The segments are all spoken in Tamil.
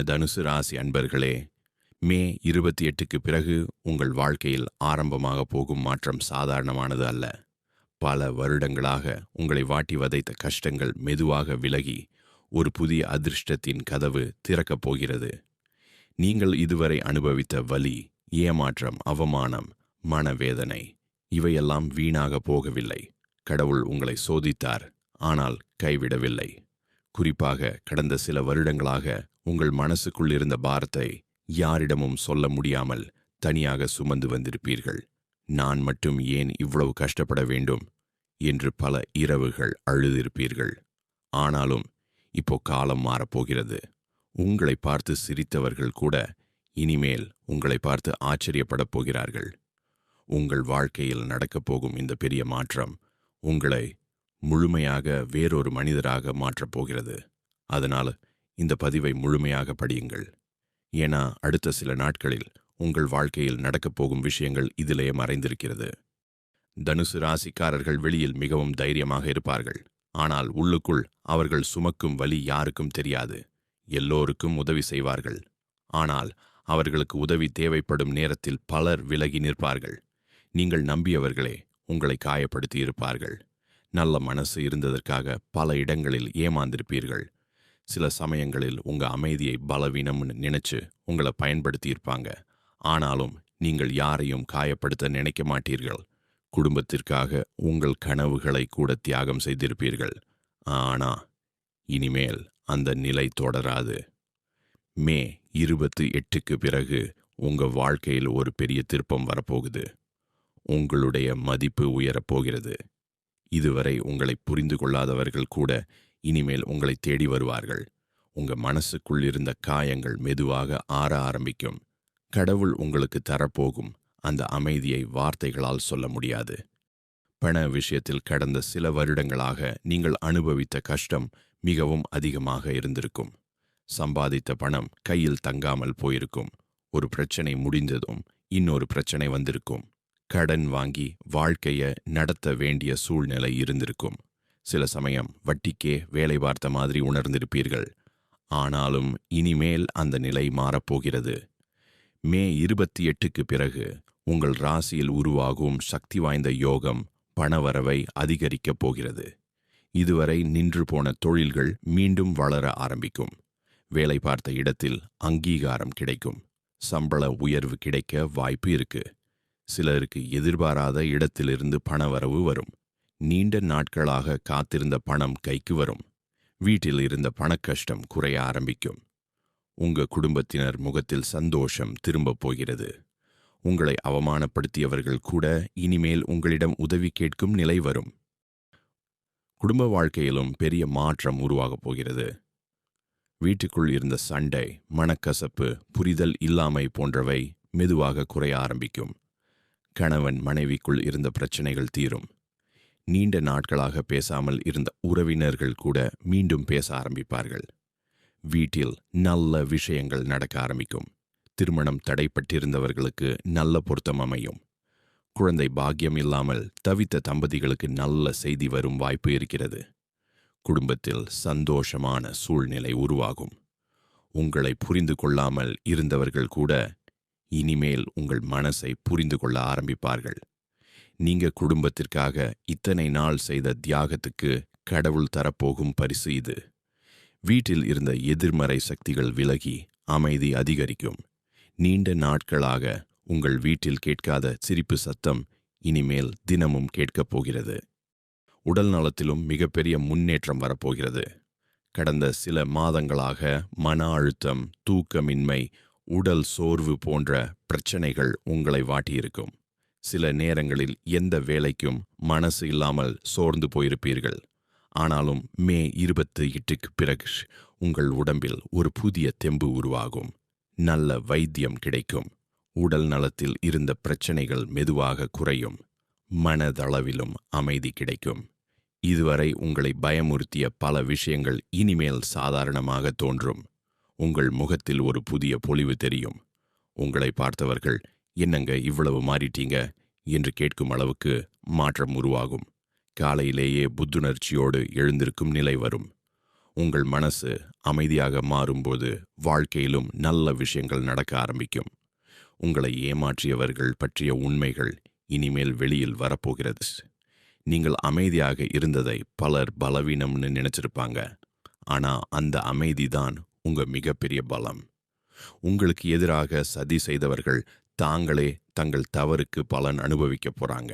தனுசு ராசி அன்பர்களே, மே 28க்கு பிறகு உங்கள் வாழ்க்கையில் ஆரம்பமாக போகும் மாற்றம் சாதாரணமானது அல்ல. பல வருடங்களாக உங்களை வாட்டி வதைத்த கஷ்டங்கள் மெதுவாக விலகி ஒரு புதிய அதிர்ஷ்டத்தின் கதவு திறக்கப் போகிறது. நீங்கள் இதுவரை அனுபவித்த வலி, ஏமாற்றம், அவமானம், மனவேதனை இவையெல்லாம் வீணாக போகவில்லை. கடவுள் உங்களை சோதித்தார், ஆனால் கைவிடவில்லை. குறிப்பாக கடந்த சில வருடங்களாக உங்கள் மனசுக்குள் இருந்த பாரத்தை யாரிடமும் சொல்ல முடியாமல் தனியாக சுமந்து வந்திருப்பீர்கள். நான் மட்டும் ஏன் இவ்வளவு கஷ்டப்பட வேண்டும் என்று பல இரவுகள் அழுதிருப்பீர்கள். ஆனாலும் இப்போ காலம் மாறப்போகிறது. உங்களை பார்த்து சிரித்தவர்கள் கூட இனிமேல் உங்களை பார்த்து ஆச்சரியப்படப் போகிறார்கள். உங்கள் வாழ்க்கையில் நடக்கப் போகும் இந்த பெரிய மாற்றம் உங்களை முழுமையாக வேறொரு மனிதராக மாற்றப் போகிறது. அதனால் இந்த பதிவை முழுமையாக படியுங்கள். ஏன்னா அடுத்த சில நாட்களில் உங்கள் வாழ்க்கையில் நடக்கப் போகும் விஷயங்கள் இதிலே மறைந்திருக்கிறது. தனுசு ராசிக்காரர்கள் வெளியில் மிகவும் தைரியமாக இருப்பார்கள். ஆனால் உள்ளுக்குள் அவர்கள் சுமக்கும் வலி யாருக்கும் தெரியாது. எல்லோருக்கும் உதவி செய்வார்கள். ஆனால் அவர்களுக்கு உதவி தேவைப்படும் நேரத்தில் பலர் விலகி நிற்பார்கள். நீங்கள் நம்பியவர்களே உங்களை காயப்படுத்தி இருப்பார்கள். நல்ல மனசு இருந்ததற்காக பல இடங்களில் ஏமாந்திருப்பீர்கள். சில சமயங்களில் உங்க அமைதியை பலவீனம்னு நினைச்சு உங்களை பயன்படுத்தி இருப்பாங்க. ஆனாலும் நீங்கள் யாரையும் காயப்படுத்த நினைக்க மாட்டீர்கள். குடும்பத்திற்காக உங்கள் கனவுகளை கூட தியாகம் செய்திருப்பீர்கள். ஆனா இனிமேல் அந்த நிலை தொடராது. மே 28க்கு பிறகு உங்க வாழ்க்கையில் ஒரு பெரிய திருப்பம் வரப்போகுது. உங்களுடைய மதிப்பு உயரப்போகிறது. இதுவரை உங்களை புரிந்து கொள்ளாதவர்கள் கூட இனிமேல் உங்களை தேடி வருவார்கள். உங்க மனசுக்குள் இருந்த காயங்கள் மெதுவாக ஆற ஆரம்பிக்கும். கடவுள் உங்களுக்கு தரப்போகும் அந்த அமைதியை வார்த்தைகளால் சொல்ல முடியாது. பண விஷயத்தில் கடந்த சில வருடங்களாக நீங்கள் அனுபவித்த கஷ்டம் மிகவும் அதிகமாக இருந்திருக்கும். சம்பாதித்த பணம் கையில் தங்காமல் போயிருக்கும். ஒரு பிரச்சனை முடிந்ததும் இன்னொரு பிரச்சனை வந்திருக்கும். கடன் வாங்கி வாழ்க்கையை நடத்த வேண்டிய சூழ்நிலை இருந்திருக்கும். சில சமயம் வட்டிக்கே வேலை பார்த்த மாதிரி உணர்ந்திருப்பீர்கள். ஆனாலும் இனிமேல் அந்த நிலை மாறப்போகிறது. மே 28க்கு பிறகு உங்கள் ராசியில் உருவாகும் சக்தி வாய்ந்த யோகம் பணவரவை அதிகரிக்கப் போகிறது. இதுவரை நின்று போன தொழில்கள் மீண்டும் வளர ஆரம்பிக்கும். வேலை பார்த்த இடத்தில் அங்கீகாரம் கிடைக்கும். சம்பள உயர்வு கிடைக்க வாய்ப்பு இருக்கு. சிலருக்கு எதிர்பாராத இடத்திலிருந்து பணவரவு வரும். நீண்ட நாட்களாக காத்திருந்த பணம் கைக்கு வரும். வீட்டில் இருந்த பணக்கஷ்டம் குறைய ஆரம்பிக்கும். உங்க குடும்பத்தினர் முகத்தில் சந்தோஷம் திரும்பப் போகிறது. உங்களை அவமானப்படுத்தியவர்கள் கூட இனிமேல் உங்களிடம் உதவி கேட்கும் நிலை வரும். குடும்ப வாழ்க்கையிலும் பெரிய மாற்றம் உருவாகப் போகிறது. வீட்டுக்குள் இருந்த சண்டை, மனக்கசப்பு, புரிதல் இல்லாமை போன்றவை மெதுவாக குறைய ஆரம்பிக்கும். கணவன் மனைவிக்குள் இருந்த பிரச்சனைகள் தீரும். நீண்ட நாட்களாக பேசாமல் இருந்த உறவினர்கள் கூட மீண்டும் பேச ஆரம்பிப்பார்கள். வீட்டில் நல்ல விஷயங்கள் நடக்க ஆரம்பிக்கும். திருமணம் தடைப்பட்டிருந்தவர்களுக்கு நல்ல பொருத்தம் அமையும். குழந்தை பாக்கியம் இல்லாமல் தவித்த தம்பதிகளுக்கு நல்ல செய்தி வரும் வாய்ப்பு இருக்கிறது. குடும்பத்தில் சந்தோஷமான சூழ்நிலை உருவாகும். உங்களை புரிந்து கொள்ளாமல் இருந்தவர்கள் கூட இனிமேல் உங்கள் மனசை புரிந்து கொள்ள ஆரம்பிப்பார்கள். நீங்க குடும்பத்திற்காக இத்தனை நாள் செய்த தியாகத்துக்கு கடவுள் தரப்போகும் பரிசு இது. வீட்டில் இருந்த எதிர்மறை சக்திகள் விலகி அமைதி அதிகரிக்கும். நீண்ட நாட்களாக உங்கள் வீட்டில் கேட்காத சிரிப்பு சத்தம் இனிமேல் தினமும் கேட்கப் போகிறது. உடல் நலத்திலும் மிகப்பெரிய முன்னேற்றம் வரப்போகிறது. கடந்த சில மாதங்களாக மன அழுத்தம், தூக்கமின்மை, உடல் சோர்வு போன்ற பிரச்சனைகள் உங்களை வாட்டியிருக்கும். சில நேரங்களில் எந்த வேலைக்கும் மனசு இல்லாமல் சோர்ந்து போயிருப்பீர்கள். ஆனாலும் மே 28க்கு பிறகு உங்கள் உடம்பில் ஒரு புதிய தெம்பு உருவாகும். நல்ல வைத்தியம் கிடைக்கும். உடல் நலத்தில் இருந்த பிரச்சனைகள் மெதுவாக குறையும். மனதளவிலும் அமைதி கிடைக்கும். இதுவரை உங்களை பயமுறுத்திய பல விஷயங்கள் இனிமேல் சாதாரணமாக தோன்றும். உங்கள் முகத்தில் ஒரு புதிய பொலிவு தெரியும். உங்களை பார்த்தவர்கள், என்னங்க இவ்வளவு மாறிட்டீங்க என்று கேட்கும் அளவுக்கு மாற்றம் உருவாகும். காலையிலேயே புத்துணர்ச்சியோடு எழுந்திருக்கும் நிலை வரும். உங்கள் மனசு அமைதியாக மாறும்போது வாழ்க்கையிலும் நல்ல விஷயங்கள் நடக்க ஆரம்பிக்கும். உங்களை ஏமாற்றியவர்கள் பற்றிய உண்மைகள் இனிமேல் வெளியில் வரப்போகிறது. நீங்கள் அமைதியாக இருந்ததை பலர் பலவீனம்னு நினைச்சிருப்பாங்க. ஆனா அந்த அமைதிதான் உங்க மிகப்பெரிய பலம். உங்களுக்கு எதிராக சதி செய்தவர்கள் தாங்களே தங்கள் தவறுக்கு பலன் அனுபவிக்க போறாங்க.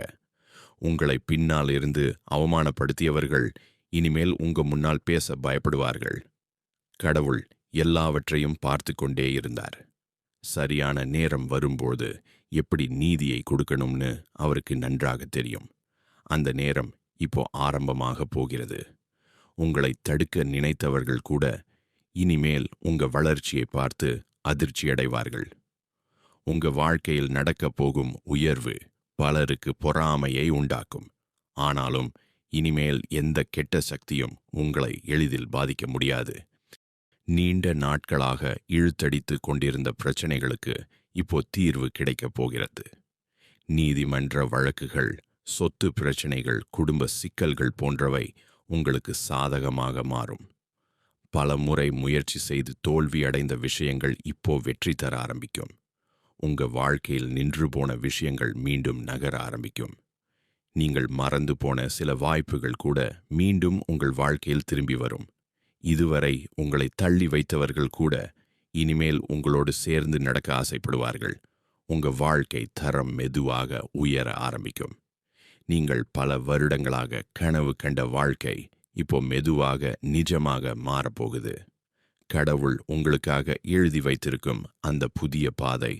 உங்களை பின்னால் இருந்து அவமானப்படுத்தியவர்கள் இனிமேல் உங்க முன்னால் பேச பயப்படுவார்கள். கடவுள் எல்லாவற்றையும் பார்த்து கொண்டே இருந்தார். சரியான நேரம் வரும்போது எப்படி நீதியை கொடுக்கணும்னு அவருக்கு நன்றாக தெரியும். அந்த நேரம் இப்போ ஆரம்பமாக போகிறது. உங்களை தடுக்க நினைத்தவர்கள் கூட இனிமேல் உங்க வளர்ச்சியை பார்த்து அதிர்ச்சியடைவார்கள். உங்க வாழ்க்கையில் நடக்கப் போகும் உயர்வு பலருக்கு பொறாமையை உண்டாக்கும். ஆனாலும் இனிமேல் எந்த கெட்ட சக்தியும் உங்களை எளிதில் பாதிக்க முடியாது. நீண்ட நாட்களாக இழுத்தடித்து கொண்டிருந்த பிரச்சனைகளுக்கு இப்போ தீர்வு கிடைக்கப் போகிறது. நீதிமன்ற வழக்குகள், சொத்து பிரச்சனைகள், குடும்ப சிக்கல்கள் போன்றவை உங்களுக்கு சாதகமாக மாறும். பல முறை முயற்சி செய்து தோல்வி அடைந்த விஷயங்கள் இப்போ வெற்றி தர ஆரம்பிக்கும். உங்க வாழ்க்கையில் நின்று போன விஷயங்கள் மீண்டும் நகர ஆரம்பிக்கும். நீங்கள் மறந்து போன சில வாய்ப்புகள் கூட மீண்டும் உங்கள் வாழ்க்கையில் திரும்பி வரும். இதுவரை உங்களை தள்ளி வைத்தவர்கள் கூட இனிமேல் உங்களோடு சேர்ந்து நடக்க ஆசைப்படுவார்கள். உங்க வாழ்க்கை தரம் மெதுவாக உயர ஆரம்பிக்கும். நீங்கள் பல வருடங்களாக கனவு கண்ட வாழ்க்கை இப்போ மெதுவாக நிஜமாக மாறப்போகுது. கடவுள் உங்களுக்காக எழுதி வைத்திருக்கும் அந்த புதிய பாதை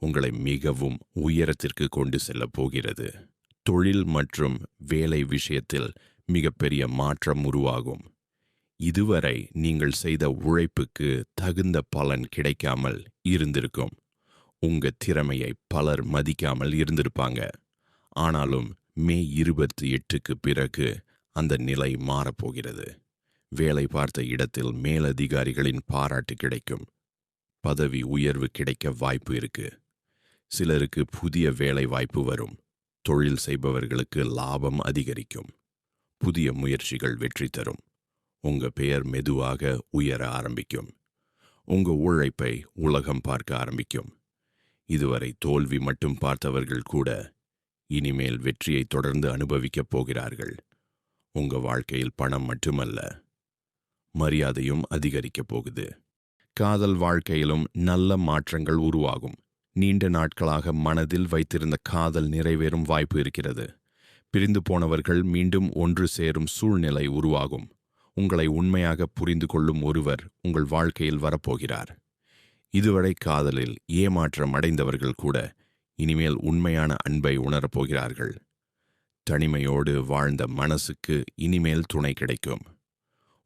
உங்களை மிகவும் உயரத்திற்கு கொண்டு செல்லப் போகிறது. தொழில் மற்றும் வேலை விஷயத்தில் மிகப்பெரிய மாற்றம் உருவாகும். இதுவரை நீங்கள் செய்த உழைப்புக்கு தகுந்த பலன் கிடைக்காமல் இருந்திருக்கும். உங்க திறமையை பலர் மதிக்காமல் இருந்திருப்பாங்க. ஆனாலும் மே 28க்கு பிறகு அந்த நிலை மாறப்போகிறது. வேலை பார்த்த இடத்தில் மேலதிகாரிகளின் பாராட்டு கிடைக்கும். பதவி உயர்வு கிடைக்க வாய்ப்பு இருக்கு. சிலருக்கு புதிய வேலை வாய்ப்பு வரும். தொழில் செய்பவர்களுக்கு லாபம் அதிகரிக்கும். புதிய முயற்சிகள் வெற்றி தரும். உங்க பெயர் மெதுவாக உயர ஆரம்பிக்கும். உங்க உழைப்பை உலகம் பார்க்க ஆரம்பிக்கும். இதுவரை தோல்வி மட்டும் பார்த்தவர்கள் கூட இனிமேல் வெற்றியை தொடர்ந்து அனுபவிக்கப் போகிறார்கள். உங்க வாழ்க்கையில் பணம் மட்டுமல்ல, மரியாதையும் அதிகரிக்கப் போகுது. காதல் வாழ்க்கையிலும் நல்ல மாற்றங்கள் உருவாகும். நீண்ட நாட்களாக மனதில் வைத்திருந்த காதல் நிறைவேறும் வாய்ப்பு இருக்கிறது. பிரிந்து போனவர்கள் மீண்டும் ஒன்று சேரும் சூழ்நிலை உருவாகும். உங்களை உண்மையாக புரிந்து கொள்ளும் ஒருவர் உங்கள் வாழ்க்கையில் வரப்போகிறார். இதுவரை காதலில் ஏமாற்றம் அடைந்தவர்கள் கூட இனிமேல் உண்மையான அன்பை உணரப்போகிறார்கள். தனிமையோடு வாழ்ந்த மனசுக்கு இனிமேல் துணை கிடைக்கும்.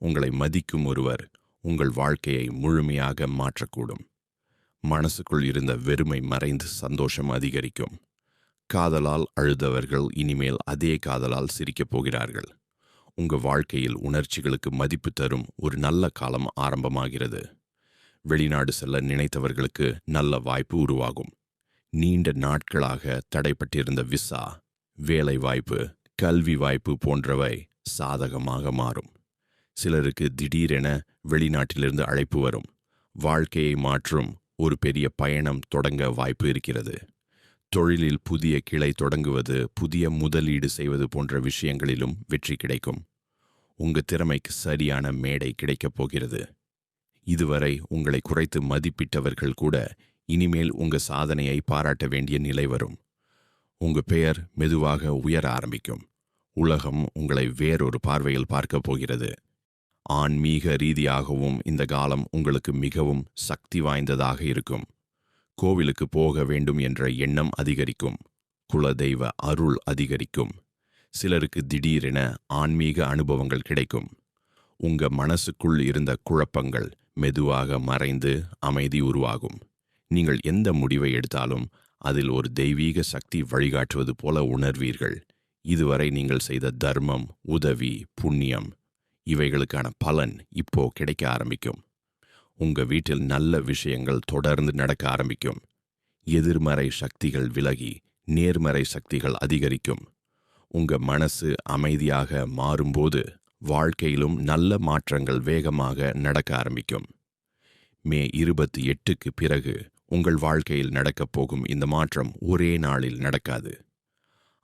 உங்களை மதிக்கும் ஒருவர் உங்கள் வாழ்க்கையை முழுமையாக மாற்றக்கூடும். மனசுக்குள் இருந்த வெறுமை மறைந்து சந்தோஷம் அதிகரிக்கும். காதலால் அழுதவர்கள் இனிமேல் அதே காதலால் சிரிக்கப் போகிறார்கள். உங்க வாழ்க்கையில் உணர்ச்சிகளுக்கு மதிப்பு தரும் ஒரு நல்ல காலம் ஆரம்பமாகிறது. வெளிநாடு செல்ல நினைத்தவர்களுக்கு நல்ல வாய்ப்பு உருவாகும். நீண்ட நாட்களாக தடைப்பட்டிருந்த விசா, வேலை வாய்ப்பு, கல்வி வாய்ப்பு போன்றவை சாதகமாக மாறும். சிலருக்கு திடீரென வெளிநாட்டிலிருந்து அழைப்பு வரும். வாழ்க்கையை மாற்றும் ஒரு பெரிய பயணம் தொடங்க வாய்ப்பு இருக்கிறது. தொழிலில் புதிய கிளை தொடங்குவது, புதிய முதலீடு செய்வது போன்ற விஷயங்களிலும் வெற்றி கிடைக்கும். உங்க திறமைக்கு சரியான மேடை கிடைக்கப் போகிறது. இதுவரை உங்களை குறைத்து மதிப்பிட்டவர்கள் கூட இனிமேல் உங்க சாதனையை பாராட்ட வேண்டிய நிலை வரும். உங்க பெயர் மெதுவாக உயர ஆரம்பிக்கும். உலகம் உங்களை வேறொரு பார்வையில் பார்க்கப் போகிறது. ஆன்மீக ரீதியாகவும் இந்த காலம் உங்களுக்கு மிகவும் சக்தி வாய்ந்ததாக இருக்கும். கோவிலுக்கு போக வேண்டும் என்ற எண்ணம் அதிகரிக்கும். குலதெய்வ அருள் அதிகரிக்கும். சிலருக்கு திடீரென ஆன்மீக அனுபவங்கள் கிடைக்கும். உங்க மனசுக்குள் இருந்த குழப்பங்கள் மெதுவாக மறைந்து அமைதி உருவாகும். நீங்கள் எந்த முடிவை எடுத்தாலும் அதில் ஒரு தெய்வீக சக்தி வழிகாட்டுவது போல உணர்வீர்கள். இதுவரை நீங்கள் செய்த தர்மம், உதவி, புண்ணியம் இவைகளுக்கான பலன் இப்போ கிடைக்க ஆரம்பிக்கும். உங்க வீட்டில் நல்ல விஷயங்கள் தொடர்ந்து நடக்க ஆரம்பிக்கும். எதிர்மறை சக்திகள் விலகி நேர்மறை சக்திகள் அதிகரிக்கும். உங்க மனசு அமைதியாக மாறும்போது வாழ்க்கையிலும் நல்ல மாற்றங்கள் வேகமாக நடக்க ஆரம்பிக்கும். மே 28க்கு பிறகு உங்கள் வாழ்க்கையில் நடக்கப் போகும் இந்த மாற்றம் ஒரே நாளில் நடக்காது.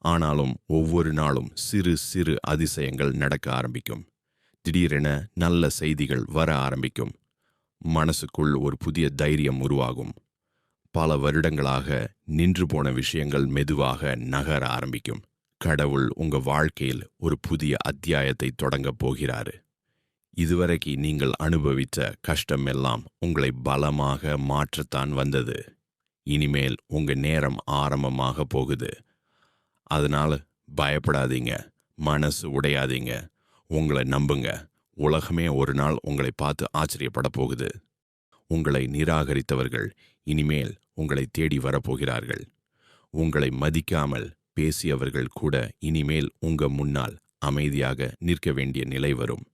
ஆனாலும் ஒவ்வொரு நாளும் சிறு சிறு அதிசயங்கள் நடக்க ஆரம்பிக்கும். திடீரென நல்ல செய்திகள் வர ஆரம்பிக்கும். மனசுக்குள் ஒரு புதிய தைரியம் உருவாகும். பல வருடங்களாக நின்று போன விஷயங்கள் மெதுவாக நகர ஆரம்பிக்கும். கடவுள் உங்க வாழ்க்கையில் ஒரு புதிய அத்தியாயத்தை தொடங்கப் போகிறாரு. இதுவரைக்கு நீங்கள் அனுபவித்த கஷ்டம் எல்லாம் உங்களை பலமாக மாற்றத்தான் வந்தது. இனிமேல் உங்க நேரம் ஆரம்பமாக போகுது. அதனால பயப்படாதீங்க, மனசு உடையாதீங்க, உங்களை நம்புங்க. உலகமே ஒரு நாள் உங்களை பார்த்து ஆச்சரியப்பட போகுது. உங்களை நிராகரித்தவர்கள் இனிமேல் உங்களை தேடி வரப்போகிறார்கள். உங்களை மதிக்காமல் பேசியவர்கள் கூட இனிமேல் உங்க முன்னால் அமைதியாக நிற்க வேண்டிய நிலை வரும்.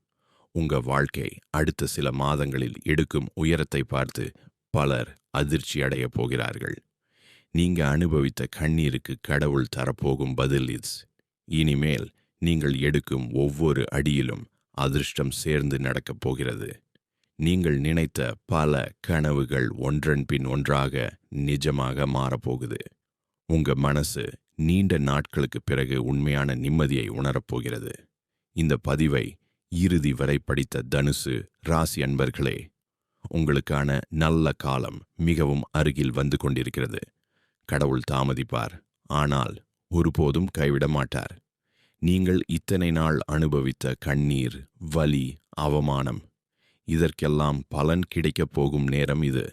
உங்க வாழ்க்கை அடுத்த சில மாதங்களில் எடுக்கும் உயரத்தை பார்த்து பலர் அதிர்ச்சி அடையப் போகிறார்கள். நீங்க அனுபவித்த கண்ணீருக்கு கடவுள் தரப்போகும் பதில் இது. இனிமேல் நீங்கள் எடுக்கும் ஒவ்வொரு அடியிலும் அதிர்ஷ்டம் சேர்ந்து நடக்கப் போகிறது. நீங்கள் நினைத்த பல கனவுகள் ஒன்றன் பின் ஒன்றாக நிஜமாக மாறப்போகுது. உங்க மனசு நீண்ட நாட்களுக்கு பிறகு உண்மையான நிம்மதியை உணரப்போகிறது. இந்த பதிவை இறுதி வரை படித்த தனுசு ராசி அன்பர்களே, உங்களுக்கான நல்ல காலம் மிகவும் அருகில் வந்து கொண்டிருக்கிறது. கடவுள் தாமதிப்பார், ஆனால் ஒருபோதும் கைவிட மாட்டார். நீங்கள் இத்தனை நாள் அனுபவித்த கண்ணீர், வலி, அவமானம், இதற்கெல்லாம் பலன் கிடைக்கப் போகும் நேரம் இது.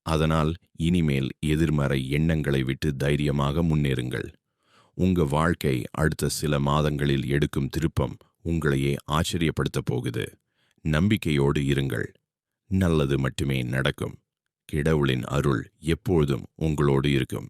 அதனால் இனிமேல் எதிர்மறை எண்ணங்களை விட்டு தைரியமாக முன்னேறுங்கள். உங்க வாழ்க்கை அடுத்த சில மாதங்களில் எடுக்கும் திருப்பம் உங்களையே ஆச்சரியப்படுத்தப் போகுது. நம்பிக்கையோடு இருங்கள். நல்லது மட்டுமே நடக்கும். கடவுளின் அருள் எப்பொழுதும் உங்களோடு இருக்கும்.